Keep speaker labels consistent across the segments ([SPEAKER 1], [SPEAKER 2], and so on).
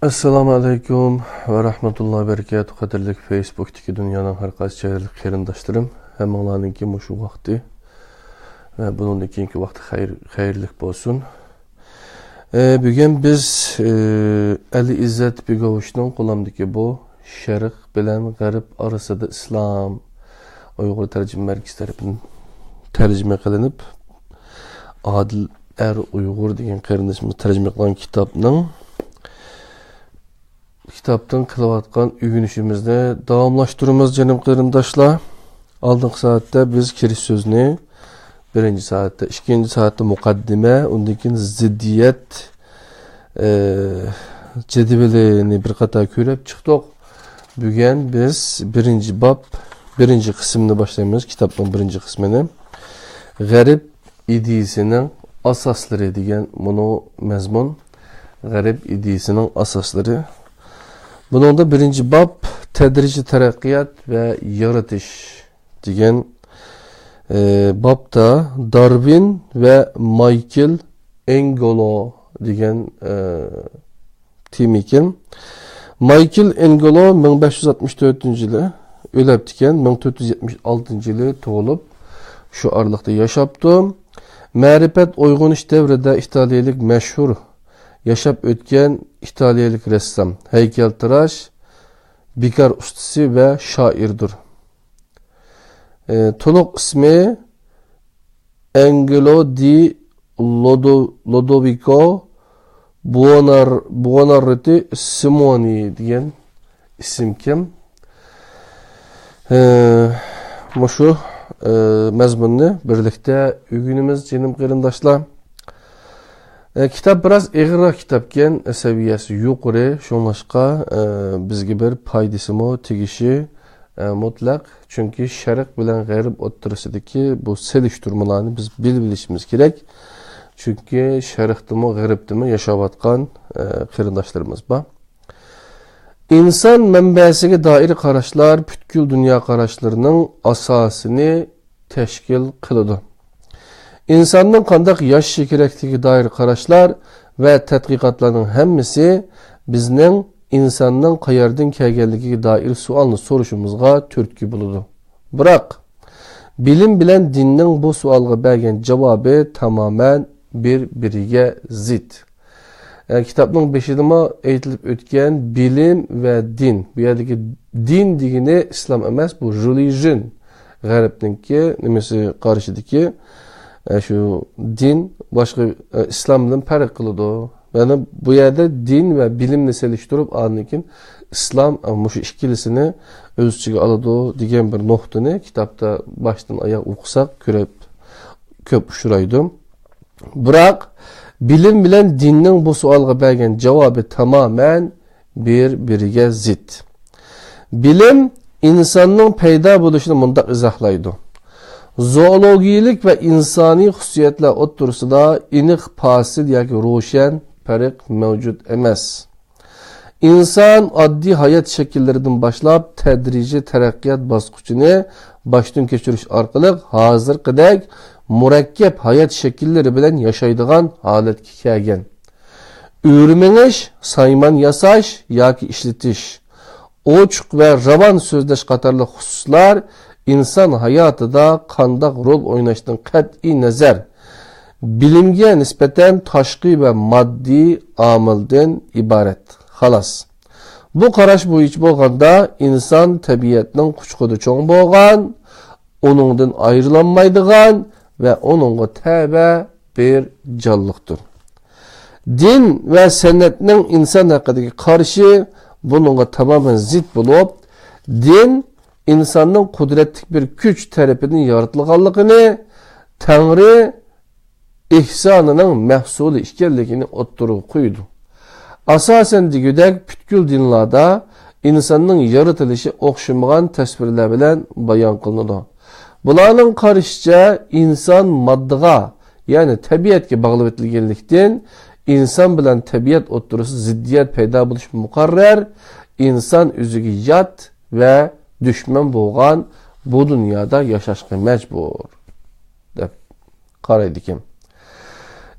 [SPEAKER 1] Assalamu alaikum ve rahmetullahi berekatuhu. Qadirlik Facebook'taki dünyanın her qaysi çeyrlik qeyrindaşlarım. Həmmanlarınki muşu vakti ve bunun ikinci vakti xeyirlik bolsun. Bugün biz Ali İzzet Begovuş'un qo'lamdagi bu Şərq bilen G'arb arasında İslam Uyghur tercüme merkezi tarafından tercüme qilinib Adil Uyghur degan qarindoshimiz tercüme qilgan kitaptan kılavatkan ügünüşümüzde davamlaştırımız canım qarindoshlar. Aldığımız saatte biz kiriş sözünü, birinci saatte, ikinci saatte mukaddime, ondan ziddiyet cedvelini bir kata körüp çıktık. Bugün biz birinci kısmını başlayıyoruz, kitapın birinci kısmını. Garip idiyesinin asasları degan bunu mezmun. Garip idiyesinin asasları. Bunun da birinci bab tedrici terakkiyat ve yaratış degan babda Darwin ve Michael Angelo degan tim ekan. Michael Angelo 1564 yılı öleptiken 1476 yılı tug'ilib şu aralıkta yaşaptı. Ma'rifat uyg'unish devrida İtaliyalik meşhur yaşap ötken İtaliyalik ressam, heykeltıraş, bikar ustası ve şairdir. Toluk ismi Angelo di Lodovico Buonarroti Simoni degan isim kim? Şu mezmunni birlikte ügünümüz canım qarindoshlar. Kitap biraz ağır kitapken seviyesi yukarı, şunlaşka bizge bir paydasımı tegişi mutlak. Çünkü Şərq bilen G'arb o'rtasidagi bu seliştirmalarni biz bilishimiz gerek. Çünkü Şərqdimi, G'arbdimi yaşavatkan qarindoshlarimiz var. İnsan mənbəsiga dair qarashlar butkul dünya qarashlarının asasını teşkil qiladi. İnsanın qandaq yaşaşı kerakligiga dair qarashlar ve tadqiqotlarning hammasi bizning insanın qayerdan kelganligiga dair savolni so'rashimizga turtki bo'ladi. Biroq bilim bilen dinning bu savolga bergan javobi tamamen bir-biriga zid. Kitapның 5'inde aytilib o'tgan bilim ve din. Bu yerdagi din degani islom emas, bu religion. G'arbningki nimasi qarshidagi şu din başka İslam bilen fark kıldı. Yani bu yerde din ve bilimle seliştirip anlakin İslam şu ikilisini öz içine aladı degan bir noktani kitapta baştan ayak okusak köp uçuraydı. Bırak bilim bilen dinning bu sualga bergan cevabı tamamen bir-biriga zid. Bilim insanın payda bo'lishini mundaq izahlaydı. Zoologiyalik ve insani xususiyatlar o'ttirisida aniq fasil yoki ro'shan farq mavjud emas. İnsan oddiy hayot shakllaridan boshlab tadrijiy taraqqiyot bosqichini boshdan kechirish orqali hozirgidek murakkab hayot shakllari bilan yashaydigan holatga kelgan. O'rmanish, sayman yasash yoki ishlatish, ochiq ve ravon so'zlash qatorli xususlar İnsan hayatında qandaq rol oynashdan qat'iy nazar bilimge nispeten tashqi ve maddi amildan ibaret. Xalas. Bu qarash bo'yicha bo'lganda inson tabiatning quchqudi cho'ng bo'lgan, onundan ayrılanmaydigan ve onunga tabe bir canlıqdır. Din ve sanatning inson haqidagi qarshi bununla tamamen zid bo'lib, din insanın kudretlik bir güç tarafının yaratılganlığını, Tanrı ihsanının məhsulu işkerligini otturup koydu. Asasen digüdek bütkül dinlarda insanın yaratılışı okşamagan tasvirler bilen bayan kılındı. Bunların karışça insan maddığa yani tabiatga bağlı etilgenlikten insan bilen tabiat otturusu ziddiyet payda buluş mukarrer, insan üzüge yat ve düşman bo'lgan bu dünyada yaşashga mecbur deb qaraydi kim.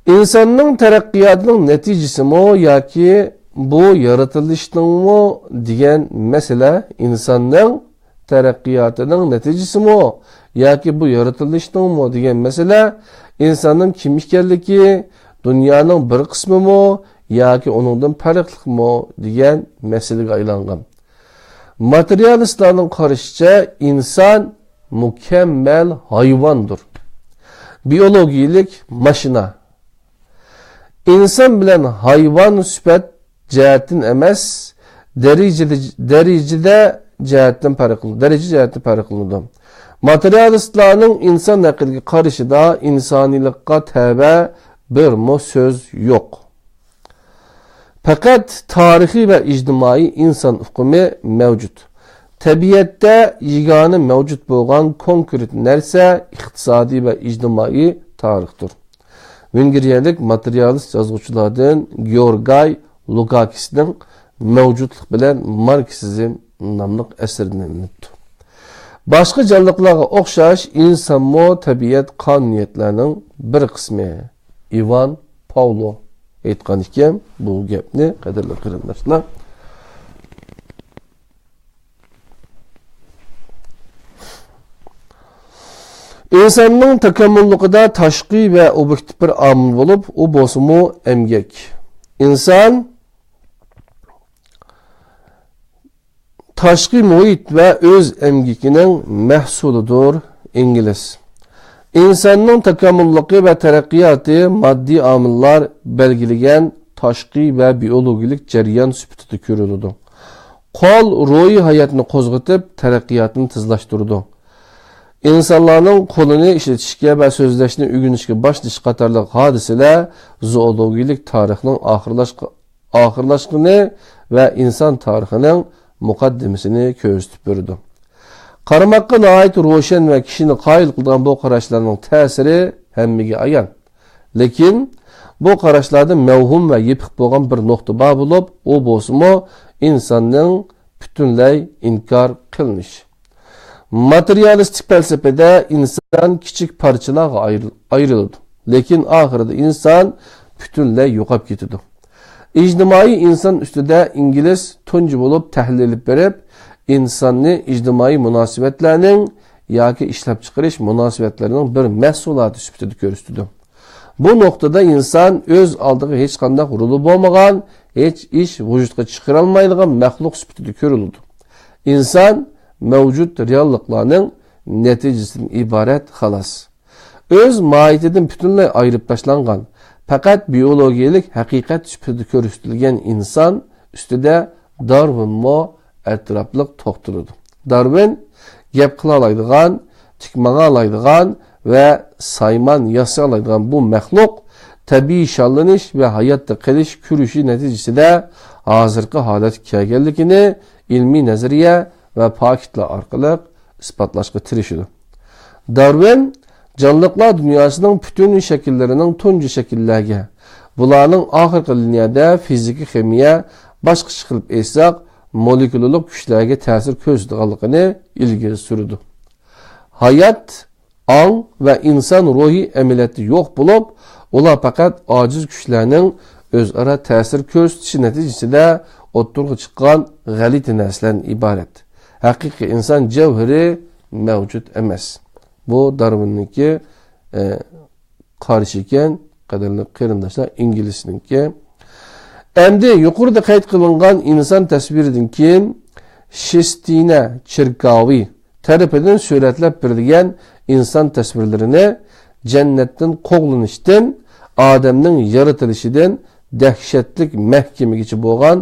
[SPEAKER 1] İnsanın teraqqiyotning neticesi mi yoki bu yaratılışının degan mesele insanın terakkiyatının neticesi mi? Ya ki bu yaratılışının mı degan mesele insanın kim ekanligi, dünyanın bir kısmı mı? Ya ki onundan farklı mı degan meselege aylangan. Materyalistlarning qarashicha inson mükemmel hayvandır. Biyologiyalik mashina. İnsan bilen hayvan süpet cihetin emas, derecede cihetten farklı kılındı. Materyalistlarning insan aqliga qarashida insoniylikqa tabe bir söz yok. Fakat tarihi ve ictimai insan hukumi mevcut. Tabiatda yegane mevcut bo'lgan konkret narsa iqtisodiy ve ictimai tarixdir. Vengriyalik materialist yazgıçılardan Georgay Lukakis'nin mevcutluk bilen Marksizm namlıq əsərindən unutdu. Başqa canlıqlarga oxşaş insanmo tabiat qanuniyetlərinin bir qismi Ivan Pavlo aytqan ekan bu gapni, qadrli qarindoshlar. İnsanның takammullugida tashqi ve obyektiv bir amil bolup, o bo'lsa emgek. İnsan tashqi muhit ve öz emgekinin mahsulidir. İngiliz. İnsanның takamullugi ve teraqqiyoti maddi amillar belgilagan tashqi ve biyologik jarayon sifatida ko'riladi. Qol ruhiy hayotni qo'zg'atib, taraqqiyotni tezlashtiradi. İnsanların kolunu işletişke ve sözleşini ügünüşke başlayış qatarlıq hadiseler zoologik tarixinin ahırlaşqını ve insan tarixinin muqaddimesini közdüp bürüdü. Qaramakka ait roşen ve kişini qayil qılgan bu qaraşlarının təsiri hemmige ayan. Lekin bu qaraşlarda mevhum ve yepik bolgan bir nokta bar bulup, o bolsumu insanın bütünley inkar qılmış. Materyalistik felsefede insan küçük parçalarga ayrıldı. Lekin ahirde insan bütünley yo'qolib ketdi. İctimai insan üstüde İngiliz tuncu bulup tahlilip berip, insanni ictimai münasibetlerinin yoki ishlab chiqarish münasibetlerinin bir mahsuloti sifatida ko'rsatdi. Bu noktada insan öz aldığı hech qanday roli bo'lmagan, hech ish vujudga chiqara olmaydigan maxluq sifatida ko'rildi. İnsan mevcut reallıklarının neticesinden ibaret xalas. Öz mahiyetinden bütünlüğü ayırıp taşlangan, fakat biyologiyalik hakikat süpürde körüstülgen insan üstüde Darwin mo etraflık toxtuludu. Darwin gep kılalaydıgan, tikmağa alaydıgan ve sayman yasa alaydıgan bu məxluq tabii şallanış ve hayatta qilish kürüşü neticesinde hazırki halet kelganligini ilmi nazariye ve paketler arkalık ispatlaşqa tirişidi. Darwin canlıqlar dünyasının bütün şekillerinin tuncu şekillerge, bularning ahirki liniyada fiziki ximiya başqa qilib aytsak molekularik kuchlarga ta'sir ko'rsatganligini ilgari surdi. Hayat, ong ve insan ruhi amaliyoti yo'q bo'lib, ular faqat ojiz kuchlarning o'zaro ta'sir ko'rsatishi natijasida o'ttirga chiqqan g'alati narsalardan iborat. Haqiqiy insan cevheri mevcut emas. Bu Darwin'ninki qarshi ekan, qadrli qarindoshlar, İngilizninki. Endi yuqorida qayd qilingan inson tasviridan keyin Shestina Cherkavi tarafidan suratlab berilgan inson tasvirlarini jannatdan qo'g'lanishdan, odamning yaratilishidan dahshatli mahkamagacha bo'lgan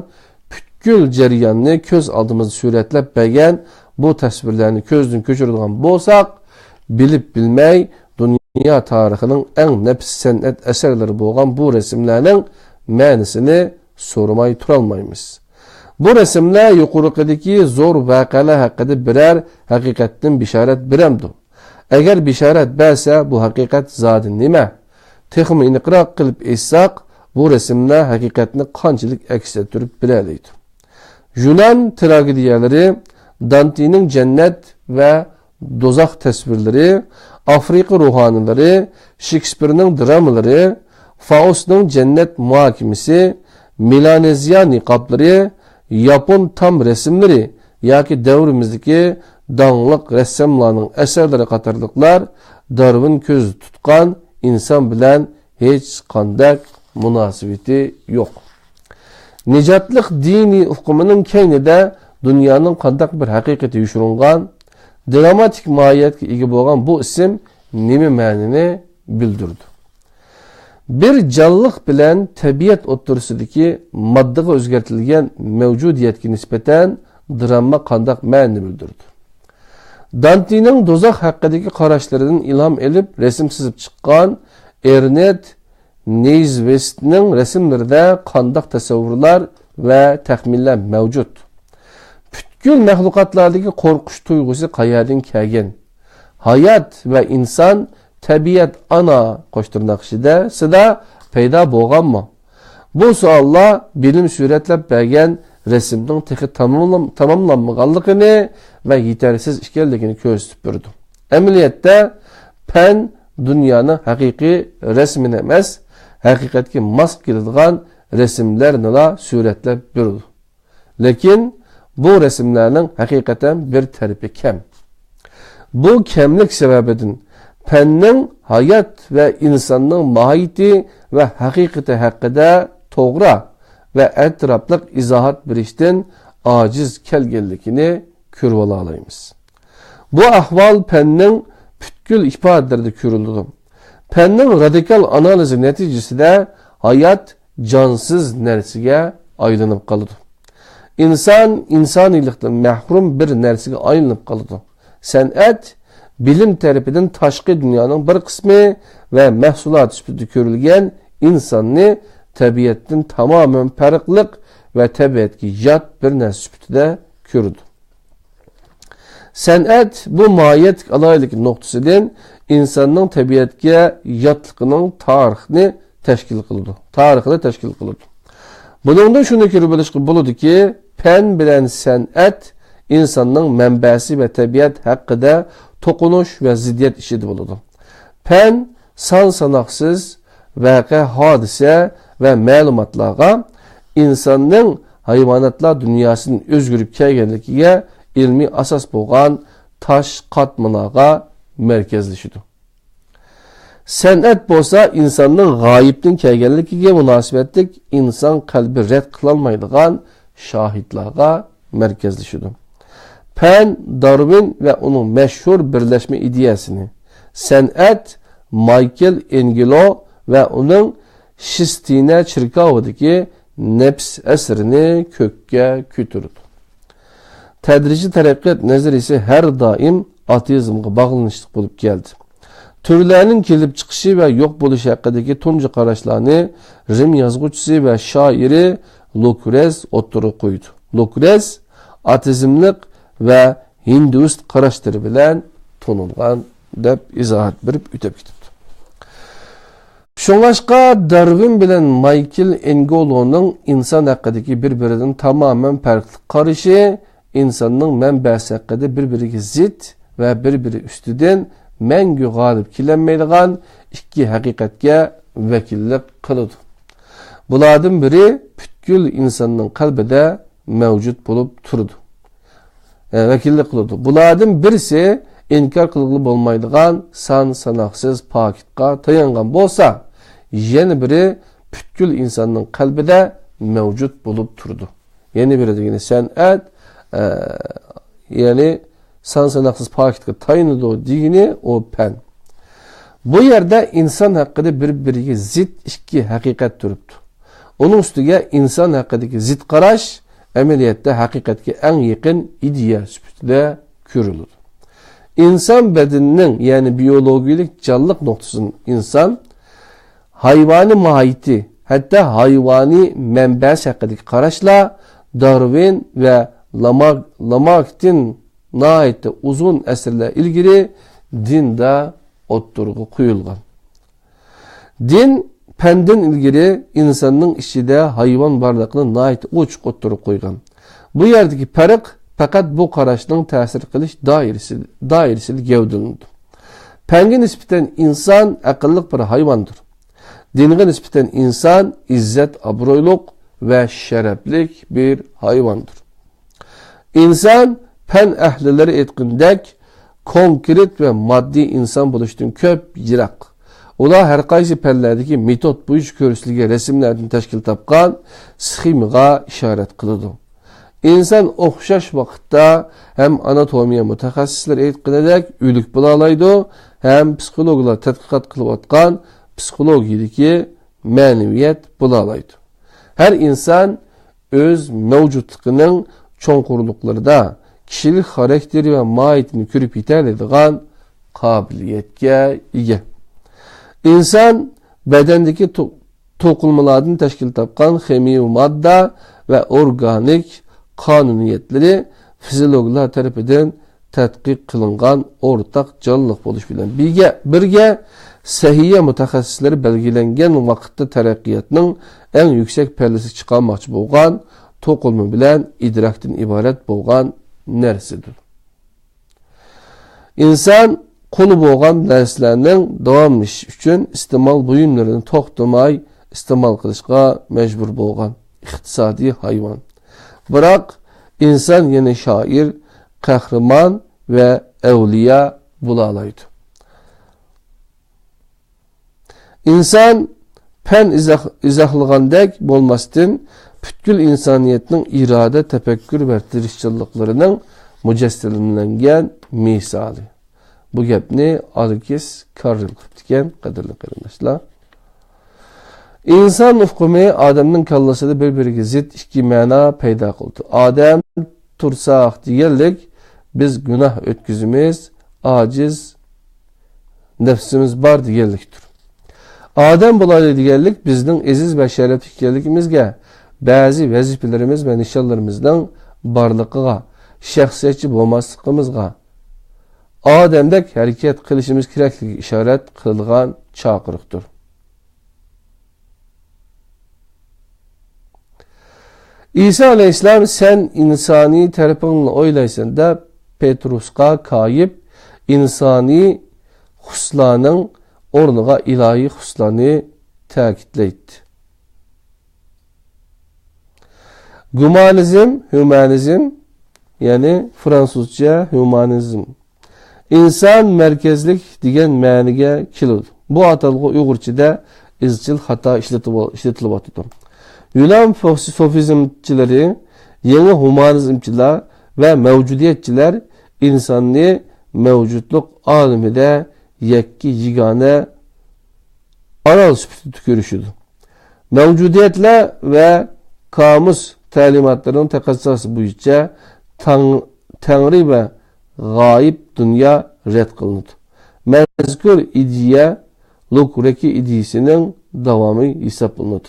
[SPEAKER 1] butkul jarayonni ko'z oldimizda suratlab bergan bu tasvirlarni ko'zdan ko'chiradigan bo'lsak, bilib bilmay dünya tarixining eng nafis san'at asarlari bo'lgan bu rasmlarning ma'nosini so'ramay turolmaymiz. Bu rasmlar yuqoridagi zo'r voqealar haqida birer haqiqatdan bishorat beramdi. Agar bishorat bersa, bu haqiqat zodi nima? Texmi aniqroq qilib aytsak, bu rasmlar haqiqatni qanchalik aks ettirib bilalaydi. Yunan tragediyalari, Dante'nin cennet ve dozaq tasvirleri, Afrika ruhanilari, Shakespeare'nin dramaları, Faust'un cennet muhakimesi, Melanezya niqablari, Yapon tam resimleri yoki davrimizdagi dаңlıq ressamlarning asarlari qatorliqlar Darwin ko'z tutgan inson bilan hech qanday munosabati yo'q. Nijotlik diniy hukmining keynida dunyoning qandaq bir haqiqati yushirilgan, dramatik mohiyatga ega bo'lgan bu ism nima ma'nini bildirdi? Bir canlıq bilan tabiat o'rtasidagi moddaga o'zgartirilgan mavjudiyatga nisbatan drama qandaq ma'ni bildirdi? Dante'ning do'zax haqidagi qarashlaridan ilhom olib resim chizib chiqqan Ernest Neizvestning rasmlarida qandaq tasavvurlar va taxminlar mavjud? Butkul mahluqotlardagi qo'rqish tuyg'usi qayerdan kelgan? Hayot va inson tabiat ana qo'shtirnoqshida sida paydo bo'lganmi? Bu savollar bilim suratlab bergan resimning texi tamomlanmaganligini va yetarsiz ekanligini ko'rsatib turdi. Amaliyotda fan dunyoning haqiqiy rasmini emas, haqiqatga mos keladigan rasmlarni suratlab berdi. Lekin bu rasmlarning haqiqatan bir tarafi kam. Bu kamlik sababidan fanning hayot va insonning mohiyati va haqiqati haqida to'g'ri ve etraflık izahat berishdan aciz kelgenlikini ko'rib olaymiz. Bu ahval fanning butkul ifodalarida ko'rildi. Fanning radikal analizi neticesinde hayat cansız narsaga aylanib qoldi. İnsan insoniylikdan mahrum bir narsaga aylanib qoldi. San'at bilim tarafidan tashqi dunyoning bir qismi ve mahsulot sifatida ko'rilgan insonni tabiatdan tamamen farqli ve tabiatga yot bir narsa sifatida ko'rdi. San'at bu mohiyat alaylik nuqtasidan insonning tabiatga yotligining tarixini tashkil qildi. Buningdan shuni ko'rib olishga bo'ladiki, fan bilan san'at insonning manbasi ve tabiat haqida to'qinish ve ziddiyat ishida bo'ladi. Fan son sanoqsiz voqea, hodisa ve ma'lumotlarga insonning hayvonotlar dunyosining o'zgarib kelganligiga ilmiy asos bo'lgan tosh qatmalarga markazlashadi. San'at bo'lsa insonning g'oyibdan kelganligiga munosabatlik inson qalbi rad qilolmaydigan shohidlarga markazlashadi. Fan Darwin ve onun meşhur birleşme ideyasini, san'at Michelangelo ve onun Sistine Çirkavı'daki nefs eserini kökke kütürdü. Tedrici teraqqiyat nazariyesi her daim ateizmga bağlanışlık bulup geldi. Türlerinin kelip çıkışı ve yok buluş hakkındaki tuncu qarashlarni Rim yazgıçısı ve şairi Lucrez o'ttirib qo'ydi. Lucrez ateizmlik ve Hinduist qarashları bilan tanılgan deb izohat berib o'tib ketdi. Şoňaşqa Darwin bilen Michelangelo'nun insan hakkındaki birbirinden tamamen farklı qarışı, insanның mənbəsi hakkında birbiriga zid ve birbiri üstüden məngü galip kelenmeydigan iki haqiqatga vekillik kılıdı. Bulardan biri bütkül insanның kalbide mevcut bulup turdu. Vekillik kılıdı. Bulardan birisi inkar kılıqlı bolmaydigan san sanaqsız paketqa tayangan bolsa, yeni biri bütkül insanның kalbide mevcut bulup turdu. Yeni biri degeni san'at, yani san sanaqsız paketqa tayanıdı degeni o pen. Bu yerde insan hakkında birbiriga zid iki hakikat turibdi. Onun üstüge insan hakkındaki zid qarash ameliyatda haqiqatga en yakın ideya sifatida ko'riladi. İnsan bedeninin yani biyologik canlılık noktasının insan hayvani mahiyeti hatta hayvani menbesi hakkındaki qarashla Darwin ve Lamarck'tin naite uzun esirler ilgili dinde o'ttirg'i qo'yilgan. Din pendin ilgili insanның içinde hayvan barlığını naite uçuk o'ttirib qo'ygan. Bu yerdeki farq fakat bu qarashning ta'sir qilish doirasida gavdalandi. Penge nisbeten insan akıllık bir hayvandır. Dinge nisbeten insan izzet, abroyluk ve şereflik bir hayvandır. İnsan pen ehlileri etkindek konkret ve maddi insan buluştuğun köp yirak. Ular her qaysi pellerdeki metot boyunca görüsülge resimlerden teşkil tapkan schemaga işaret kılıdı. İnsan okşaş vakitte hem anatomiya mutaxassisleri etkinedek ülük bulalaydı, hem psikologlar tədqiqat kılıp atkan psikologiyadaki məneviyet bulalaydı. Her insan öz mevcutluğunun çoğunkurluklarda kişilik karakteri ve mahiyetini körüp iterlediğin kabiliyetke ege. İnsan bedendeki tokulmalardan teşkil tapkan xemiyi madda ve organik kanuniyetleri fizyologlar tarafından tədqiq kılıngan ortak canlılık buluş bilen birge səhiyyə mutaxassisleri belgilengen vakitte terakkiyatının en yüksek perdesi çıkarmakçı bolgan tokulma bilen idrakten ibaret bolgan nersidir. İnsan konu bolgan derslerinin devam iş üçün istimal buyumlarını toxtamay istimal kılışqa mecbur bolgan iktisadi hayvan. Bırak insan yeni şair, kahraman ve evliya bulalaydı. İnsan pen izahlığandek bolmastin bütkül insaniyetinin irade, tefekkür ve tirişçılıklarının mücesselimlengen misali. Bu gepni Alkis Karl diken kadarlı kardeşler. İnsan nufkumu Adem'nin kallasıda birbiriga zid iki mana payda kıldı. Adem tursaq digerlik biz günah ötküzümüz, aciz nefsimiz var digerliktir. Adem bulaylı digerlik bizden eziz ve şerefli digerlikimizge bazı vazifelerimiz ve nişanlarımızdan barlıqıga, şahsiyetçi bolmaslıqımızga Adem'dek hareket kılışımız kerakligiga işaret kılgan çakırıktır. İsa aleyhisselam sen insani tarafını oylaysan da Petrus'a kayıp insani huslanın ornuğa ilahi huslanı takitleydi. Humanizm yani Fransızca humanizm. İnsan merkezlik diyen məniga kilid. Bu atalgı Uygurçada izchil hata işletilib atıdır. Yunan sofizmçileri, yeni humanizmçiler ve mevcudiyetçiler insanlığı mevcutluk aleminde yekki yigane aral süpütü görüşüdür. Mevcudiyetle ve kamus talimatlarının tekassası boyunca Tanrı ve gayib dünya red kılınır. Mezkur ideya Lukureki ideyasının devamı hesaplanır.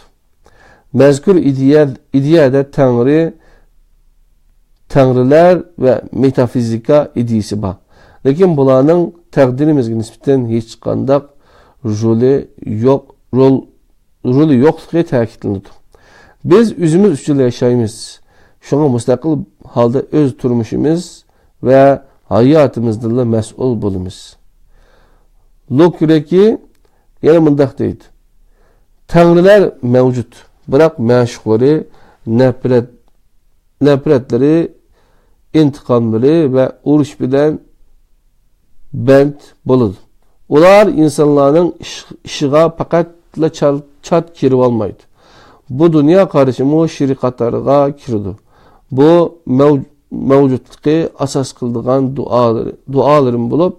[SPEAKER 1] Mezkur ideyada Tanrılar ve metafizika ideyası var. Lakin bularning takdirimizga nisbatan hech qanday roli yo'qligi ta'kidlanadi. Biz o'zimiz uchun yashaymiz. Shunga mustaqil holda o'z turmushimiz ve hayatımızda mas'ul bo'lamiz. Lukureki yana mundaq deydi. Tanrılar mevcut. Bırak məşğulları, nefretleri, intikamları ve uruş bilen bent boludu. Ular insanların işığa pakatla çat kirib almaydı. Bu dünya karışımı şirikatlarına kirdi. Bu mevcutluğu asas kıldığan dualarım bulup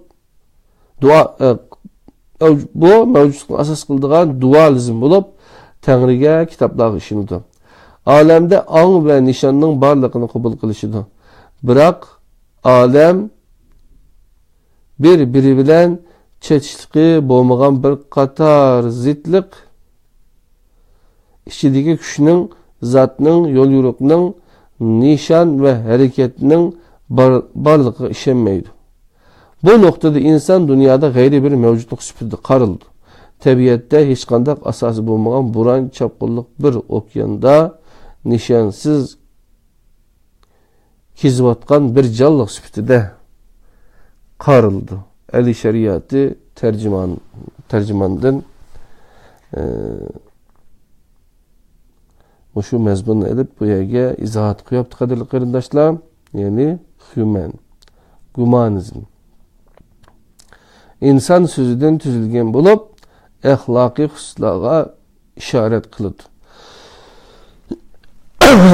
[SPEAKER 1] bu mevcutluğu asas kıldığan dualizm bulup Tanrı'ya kitaplar işinidir. Alemde an ve nişanının barlığını kabul kılışıdır. Bırak alem biri bilen çeşitli bolmagan bir qatar zitlik içindeki kişinin zatının, yol yürüklüğünün, nişan ve hareketinin barlığı işenmeydi. Bu noktada insan dünyada gayri bir mevcutluk süpürdü, karıldı. Tabiatte hiç kandak asası bulmagan buran çapkınlık bir okyanda nişansız kizvatkan bir canlılık süpürdü karıldı. Ali şeriatı tercümandan Şu mezbunni edip bu yerga izohat qo'yapti qadrli qarindoshlar. Ya'ni gumanizm. İnsan sözüden tüzülgen bulup ahlaki hususlarga işaret kılıdı.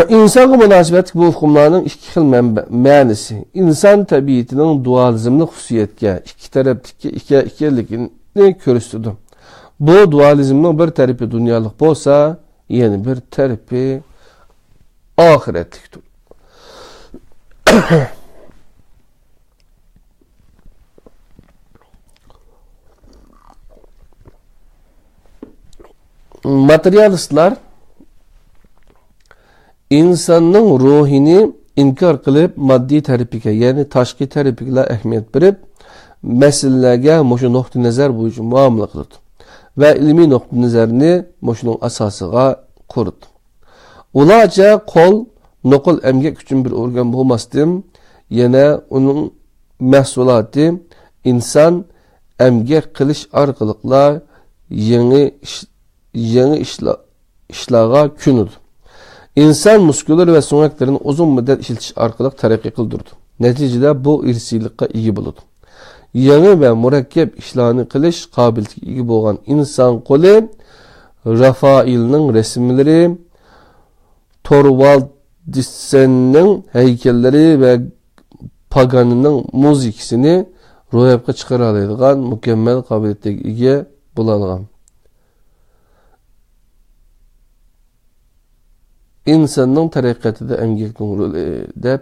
[SPEAKER 1] İnsan'a münasebet bu hükümlerin iki xil ma'nisi. İnsan tabiatının dualizmli hususiyetga, iki tarafdaki ikilikini körüstüdü. Bu dualizmning bir tarafi dunyolik bo'lsa, yana bir tarafi oxiratlikdir. Materyalistlar insanның ruhini inkar qilib, moddiy tarafiga, ya'ni tashqi tarafiga ahamiyat berib, masalalarga mushu nuqta nazar bo'yicha muomala qiladi va ilmiy nuqta nazarni mushuning asosiga qurdi. Ularcha qo'l nuqul emgak uchun bir organ bo'lmasdan, yana uning mahsuloti inson emgak qilish orqali yangi ishlarga ko'nadi. İnsan muskular ve so'ngaklarını uzun müddet işletish orqali taraqqiy qildirdi. Neticede bu irsiylikka ega bo'ladi. Yangi ve murakkab ishlarni qilish qobiliyatiga ega bo'lgan inson qo'li Rafailning rasmlari, Torvald Dissenning heykellari ve Paganining muzikasini ro'yobga chiqara oladigan mukammal qobiliyatga ega bo'ladigan. İnsanın taraqqiyotida emgakning roli deb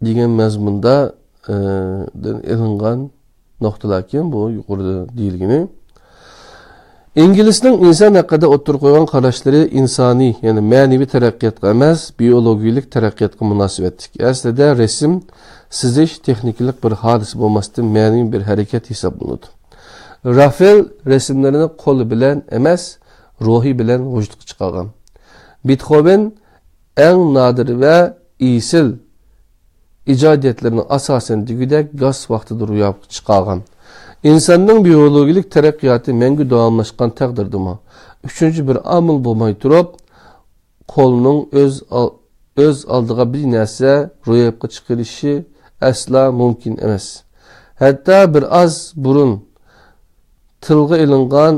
[SPEAKER 1] degan mazmunda ilingan nuqtalarkim bu yuqorida deyilgani. İngilizning inson haqida o'tirib qo'ygan qarashlari insoniy, ya'ni ma'naviy taraqqiyotga emas, biologik taraqqiyotga munosabatlik. Aslida rasm sizish texnikalik bir hodisa bo'lmasdan ma'naviy bir harakat hisoblanadi. Rafael rasmlarini qo'li bilan emas, ruhi bilen vücudga chiqargan. Beethoven eng nadir ve isil ijodiyatlarının asasen digidek gaz vaqtida ro'yobga chiqargan. İnsanның biyologik taraqqiyoti mengu davomlashgan taqdirdimi? Üçüncü bir amil bo'lmay turib, qo'lning o'z oldiga bir narsa ro'yobga chiqarishi asla mumkin emas. Hatta bir az burun tilga ilingan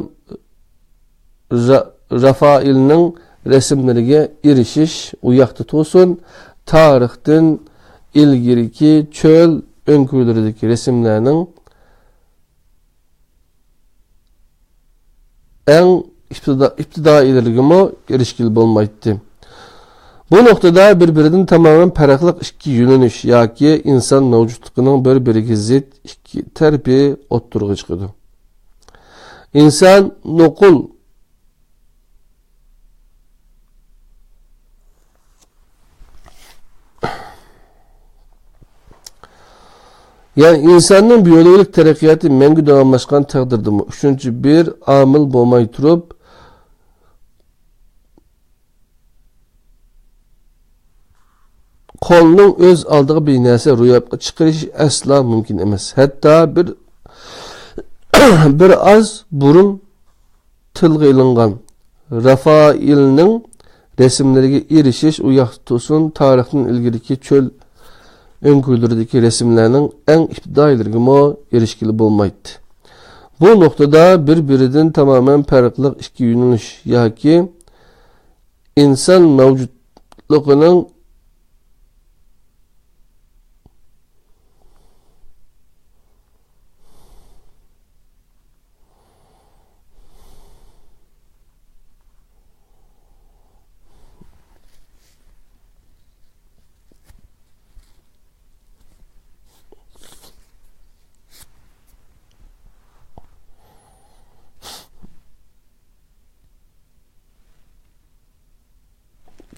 [SPEAKER 1] Rafailning resimleriga erishish u yoqda to'sin, tarixdan ilgiriki cho'l o'nko'ylaridagi resimlarning eng ibtidoiyligimi erishgil bo'lmaydi. Bu nuqtada bir-biridan tamamen farqli ikki yo'nalish yoki inson mavjudligining bir-biriga zid ikki tarafi o'ttirg'i chiqadi. İnsan nuqul yani insanın biyologik taraqqiyoti mengu davomlashgan taqdirdimi? Üçüncü bir amil bo'lmay turib, qo'lning o'z oldiga bir narsa ro'yobga chiqarish asla mumkin emas. Hatta bir az burun tilga ilingan Rafailning resimleriga erishish u yoqda to'sin, tarixdan ilgiriki cho'l önküldürdeki resimlerinin en iptidailergimi erişkili bo'lmaydi. Bu noktada bir-birinden tamamen farklı iki yöneliş yoki insan mevcutluğunun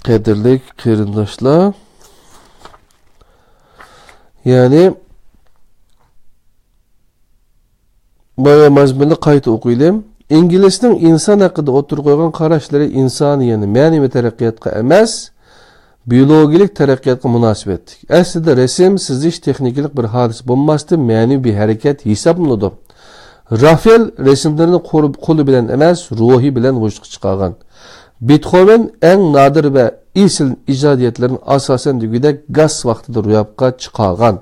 [SPEAKER 1] Kadirlik qarindoshlar, yani boya mazmunni qayta o'qiylik. İngilizning inson haqida o'tirib qo'ygan qarashlari insoniy, ya'ni ma'naviy taraqqiyotga emas, biologik taraqqiyotga munosabatlik. Aslida rasm sizish texnikalik bir hodisa bo'lmasdan ma'naviy bir harakat hisoblanadi. Rafael resimlerini kolu bilen emas, ruhi bilen vücutga çıkargan. Beethoven en nadir ve isil icadiyetlerin asasen dügüde gaz vaxtıda rüyapka çıkargan.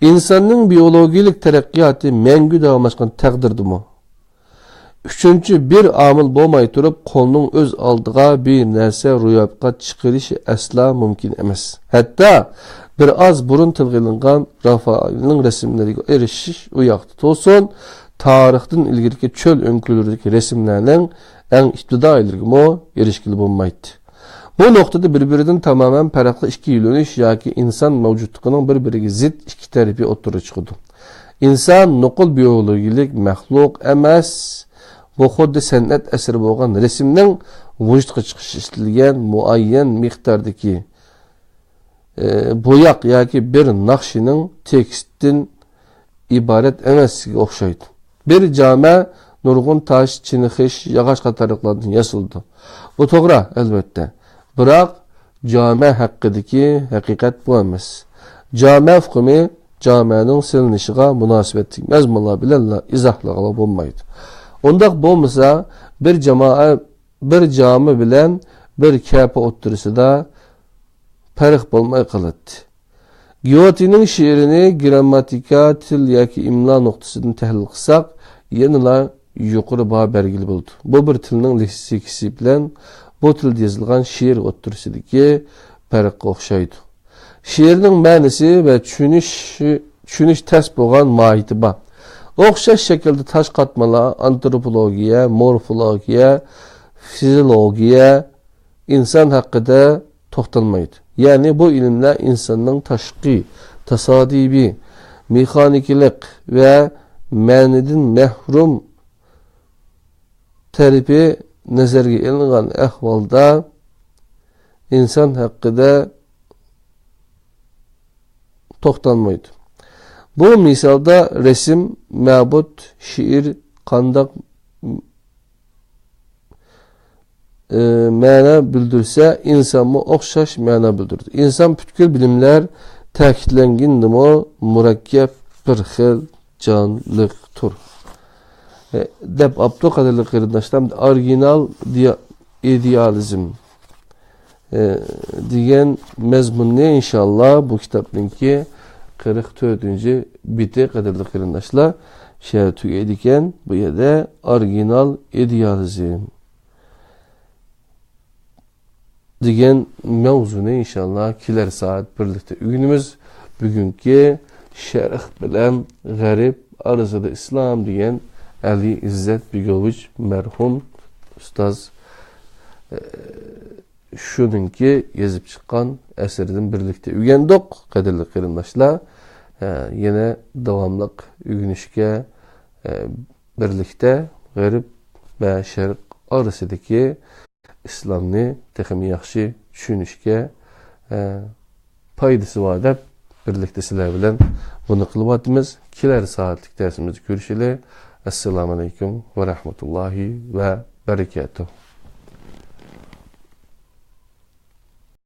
[SPEAKER 1] İnsanın biyologik terakkiyatı mengü davamlaşkan təqdirdi mu? Üçüncü bir amil bolmay turup kolunun öz aldığa bir nerse rüyapka çıkırışı asla mümkün emas. Hatta bir az burun tılgılıngan Rafael'in resimleri erişiş uyaktı olsun. Tarihten ilgirki çöl önkülürdeki resimlerinin en iktidar ilgimi erişkili bulmaydı. Bu noktada birbirinden tamamen farklı iki yöneliş yaki insan mevcutluğunun birbirine zıt iki tarafi oturup çıkıyordu. İnsan nokul biyolojik məxluq emas, bu xuddi sanat eseri bolgan resimden vücutga çıkış istilgen muayyen miqdardaki boyak yaki bir nakşinin tekstin ibaret emesiga okşaydı. Bir came nurgun taş, çinixiş, yağaç qatarlıqlardan yasildi. Bu to'g'ri elbette. Biroq came haqqidagi haqiqat bu emas. Came hukmi camening silinishig'a munosabatli mazmunlar bilan izohlaga bo'lmaydi. Undaq bo'lmasa bir cami bilan bir kapa o'ttirisida farq bo'lmay qoladi. Gyotining she'rini grammatika, til yoki imlo nuqtasidan tahlil qilsak, yanıla yuqori baho belgili bo'ldi. Bu bir tilning leksikasi bilan bu tilda yozilgan she'r o'ttirsidagi farqqa o'xshaydi. She'rning ma'nosi va tushunish tas bo'lgan mohiyati bor. O'xshash shaklda tash qatmalar antropologiya, morfologiya, fiziologiya inson haqida to'xtalmaydi. Yani bu ilimler insanın tashqi, tasodifiy, mexaniklik ve ma'nidin mahrum tarifi nazarga ilingan ahvolda inson haqida to'xtalmaydi. Bu misalda resim, ma'bud, şiir, qandaq ma'na bildirse insanma o'xshash ma'na bildirdi. İnsan butkul bilimler ta'kidlangandimi murakkab bir xil jonliqdir. Deb Abdulqadir qarindoshlar original idealizm degan mazmunni inshaalloh bu kitobninki 44. biti qadirli qarindoshlar shu tugaydi ekan. Bu yerda original idealizm degan mavzuni inshaalloh kelar soat birlikda o'rganamiz. Bugungi sharh bilan g'arib arasida islom degan Ali İzzet Begovich merhum ustoz shuningki yozib chiqqan asardan birlikda o'rgandik. Qadrli qarindoshlar, yana davomliq o'rganishga birlikda g'arib va sharq orasidagi islomni texmi yaxshi tushunishga foydasi bor deb birlikda sizlar bilan buni qilyapmiz. Kelar soatlik darsimizni ko'rishaylik. Assalomu alaykum va rahmatullohi va barakatuh.